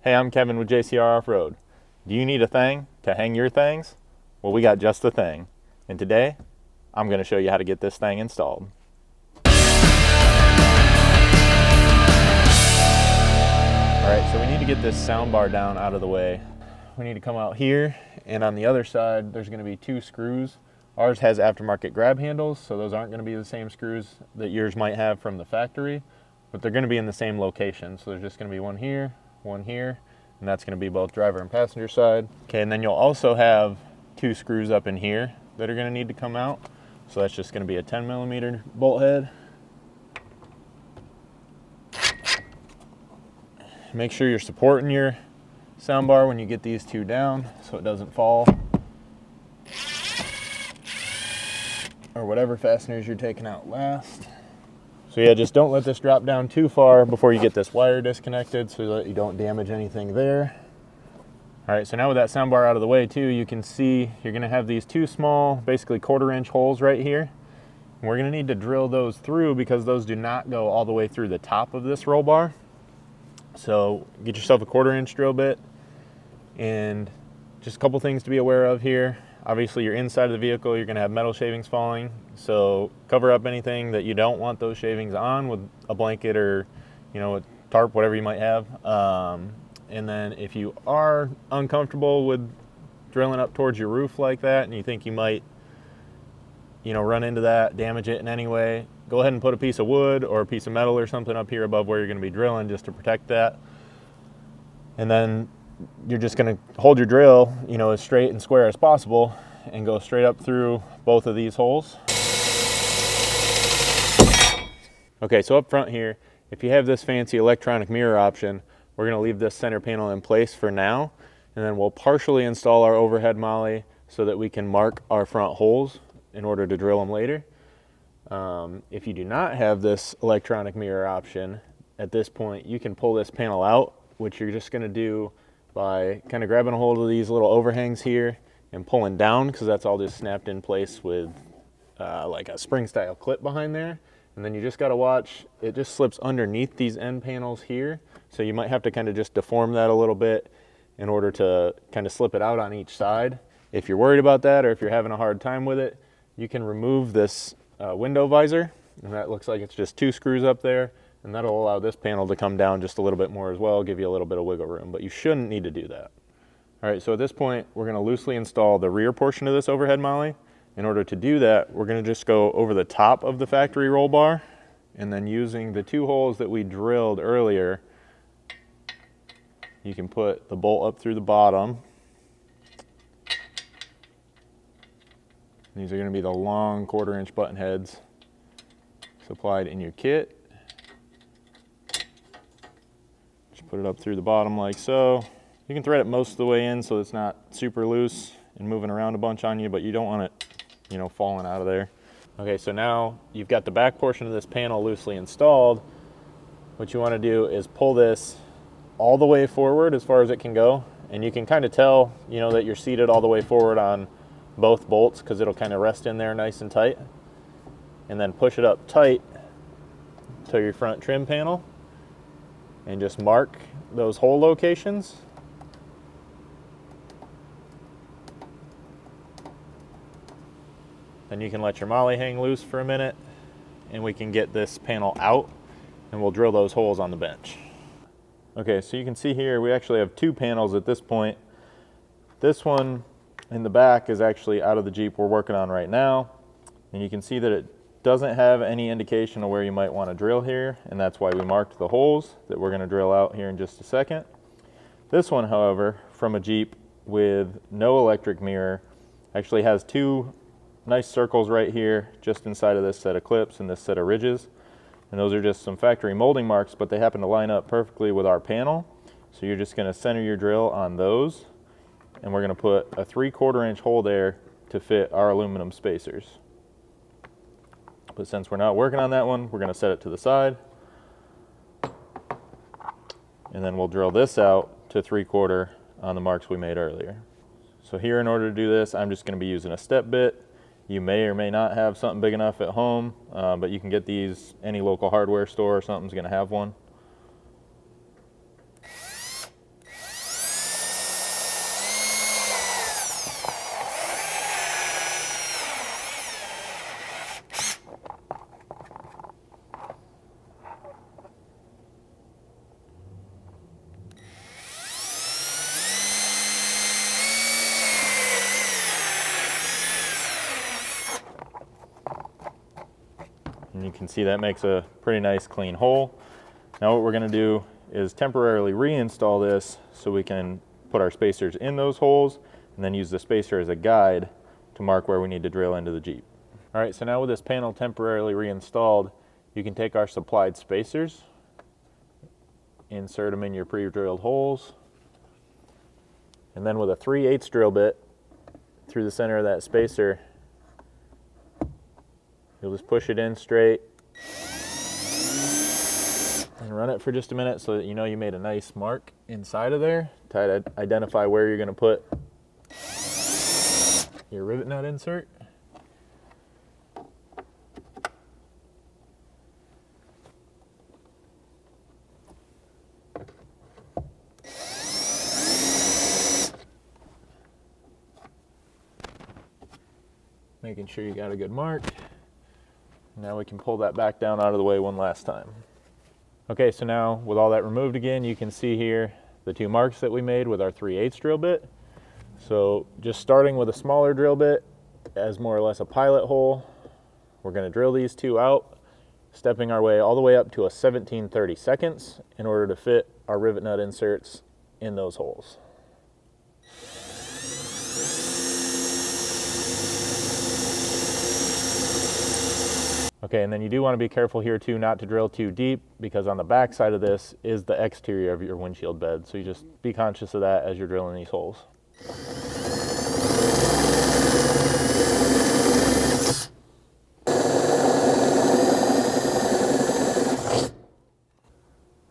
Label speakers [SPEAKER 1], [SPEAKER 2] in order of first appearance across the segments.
[SPEAKER 1] Hey, I'm Kevin with JcrOffroad. Do you need a thing to hang your things? Well, we got just the thing. And today, I'm going to show you how to get this thing installed. Alright, so we need to get this sound bar down out of the way. We need to come out here, and on the other side, there's going to be 2 screws. Ours has aftermarket grab handles, so those aren't going to be the same screws that yours might have from the factory, but they're going to be in the same location. So there's just going to be one here, and that's going to be both driver and passenger side. Okay, and then you'll also have 2 screws up in here that are going to need to come out. So that's just going to be a 10mm bolt head. Make sure you're supporting your sound bar when you get these 2 down so it doesn't fall, or whatever fasteners you're taking out last. So yeah, just don't let this drop down too far before you get this wire disconnected so that you don't damage anything there. All right, so now with that sound bar out of the way too, you can see you're gonna have these 2 small, basically 1/4" holes right here. And we're gonna need to drill those through because those do not go all the way through the top of this roll bar. So get yourself a 1/4" drill bit, and just a couple things to be aware of here. Obviously, you're inside of the vehicle, you're gonna have metal shavings falling, so cover up anything that you don't want those shavings on with a blanket or, you know, a tarp, whatever you might have. And then if you are uncomfortable with drilling up towards your roof like that, and you think you might, you know, run into that, damage it in any way, go ahead and put a piece of wood or a piece of metal or something up here above where you're gonna be drilling just to protect that. And then you're just going to hold your drill, you know, as straight and square as possible and go straight up through both of these holes. Okay, so up front here, if you have this fancy electronic mirror option, we're going to leave this center panel in place for now, and then we'll partially install our overhead MOLLE so that we can mark our front holes in order to drill them later. If you do not have this electronic mirror option, at this point you can pull this panel out, which you're just going to do by kind of grabbing a hold of these little overhangs here and pulling down, because that's all just snapped in place with like a spring style clip behind there. And then you just got to watch, it just slips underneath these end panels here. So you might have to kind of just deform that a little bit in order to kind of slip it out on each side. If you're worried about that, or if you're having a hard time with it, you can remove this window visor, and that looks like it's just 2 screws up there. And that'll allow this panel to come down just a little bit more as well, give you a little bit of wiggle room, but you shouldn't need to do that. All right, so at this point, we're gonna loosely install the rear portion of this overhead MOLLE. In order to do that, we're gonna just go over the top of the factory roll bar, and then using the 2 holes that we drilled earlier, you can put the bolt up through the bottom. These are gonna be the long 1/4" button heads supplied in your kit. Put it up through the bottom like so. You can thread it most of the way in so it's not super loose and moving around a bunch on you, but you don't want it, you know, falling out of there. Okay, so now you've got the back portion of this panel loosely installed. What you want to do is pull this all the way forward as far as it can go, and you can kind of tell, you know, that you're seated all the way forward on both bolts because it'll kind of rest in there nice and tight. And then push it up tight to your front trim panel, and just mark those hole locations. Then you can let your MOLLE hang loose for a minute, and we can get this panel out, and we'll drill those holes on the bench. Okay, so you can see here we actually have 2 panels at this point. This one in the back is actually out of the Jeep we're working on right now, and you can see that it doesn't have any indication of where you might want to drill here, and that's why we marked the holes that we're going to drill out here in just a second. This one, however, from a Jeep with no electric mirror, actually has 2 nice circles right here just inside of this set of clips and this set of ridges, and those are just some factory molding marks, but they happen to line up perfectly with our panel. So you're just going to center your drill on those, and we're going to put a 3/4" hole there to fit our aluminum spacers. But since we're not working on that one, we're going to set it to the side. And then we'll drill this out to 3/4 on the marks we made earlier. So here, in order to do this, I'm just going to be using a step bit. You may or may not have something big enough at home, but you can get these, any local hardware store or something's going to have one. can see that makes a pretty nice clean hole. Now what we're going to do is temporarily reinstall this so we can put our spacers in those holes and then use the spacer as a guide to mark where we need to drill into the Jeep. All right, so now with this panel temporarily reinstalled, you can take our supplied spacers, insert them in your pre-drilled holes, and then with a 3/8 drill bit through the center of that spacer, you'll just push it in straight and run it for just a minute so that you know you made a nice mark inside of there to identify where you're going to put your rivet nut insert. Making sure you got a good mark. Now we can pull that back down out of the way one last time. Okay, so now with all that removed again, you can see here the two marks that we made with our 3/8 drill bit. So just starting with a smaller drill bit as more or less a pilot hole, we're going to drill these two out, stepping our way all the way up to a 17/32 in order to fit our rivet nut inserts in those holes. Okay, and then you do want to be careful here too not to drill too deep, because on the back side of this is the exterior of your windshield bed. So you just be conscious of that as you're drilling these holes.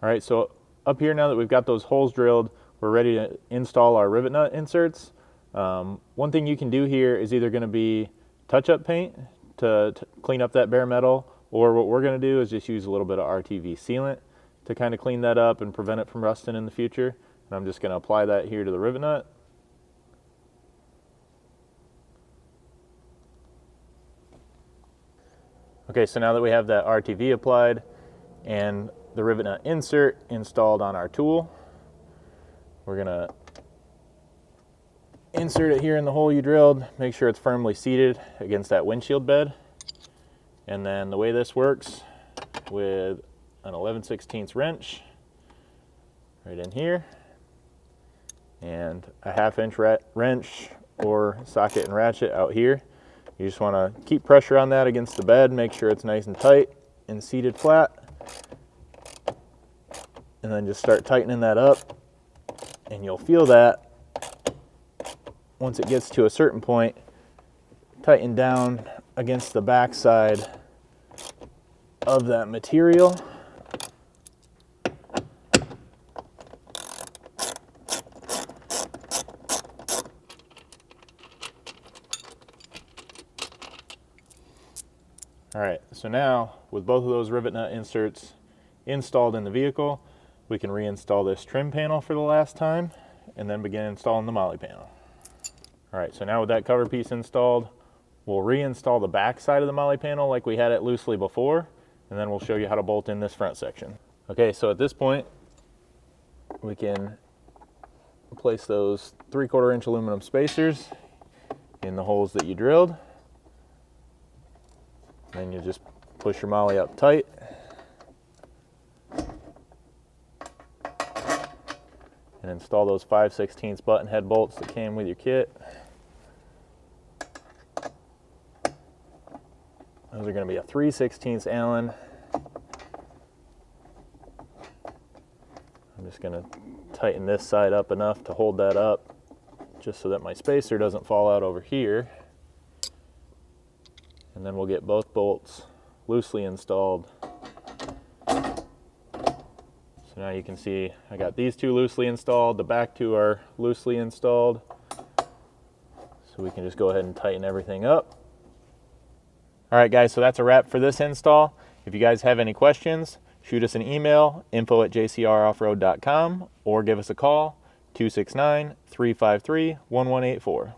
[SPEAKER 1] All right, so up here now that we've got those holes drilled, we're ready to install our rivet nut inserts. One thing you can do here is either going to be touch-up paint to clean up that bare metal, or what we're going to do is just use a little bit of RTV sealant to kind of clean that up and prevent it from rusting in the future. And I'm just going to apply that here to the rivet nut. Okay, so now that we have that RTV applied and the rivet nut insert installed on our tool, we're going to insert it here in the hole you drilled. Make sure it's firmly seated against that windshield bed. And then the way this works, with an 11/16 wrench right in here and a 1/2 inch wrench or socket and ratchet out here, you just want to keep pressure on that against the bed, make sure it's nice and tight and seated flat, and then just start tightening that up, and you'll feel that once it gets to a certain point, tighten down against the back side of that material. All right, so now with both of those rivet nut inserts installed in the vehicle, we can reinstall this trim panel for the last time and then begin installing the MOLLE panel. All right, so now with that cover piece installed, we'll reinstall the back side of the MOLLE panel like we had it loosely before, and then we'll show you how to bolt in this front section. Okay, so at this point, we can place those 3/4 inch aluminum spacers in the holes that you drilled. Then you just push your MOLLE up tight. And install those 5/16 button head bolts that came with your kit. Those are going to be a 3/16 Allen. I'm just going to tighten this side up enough to hold that up, just so that my spacer doesn't fall out over here. And then we'll get both bolts loosely installed. So now you can see I got these two loosely installed, the back two are loosely installed. So we can just go ahead and tighten everything up. All right guys, so that's a wrap for this install. If you guys have any questions, shoot us an email, info@jcroffroad.com, or give us a call, 269-353-1184.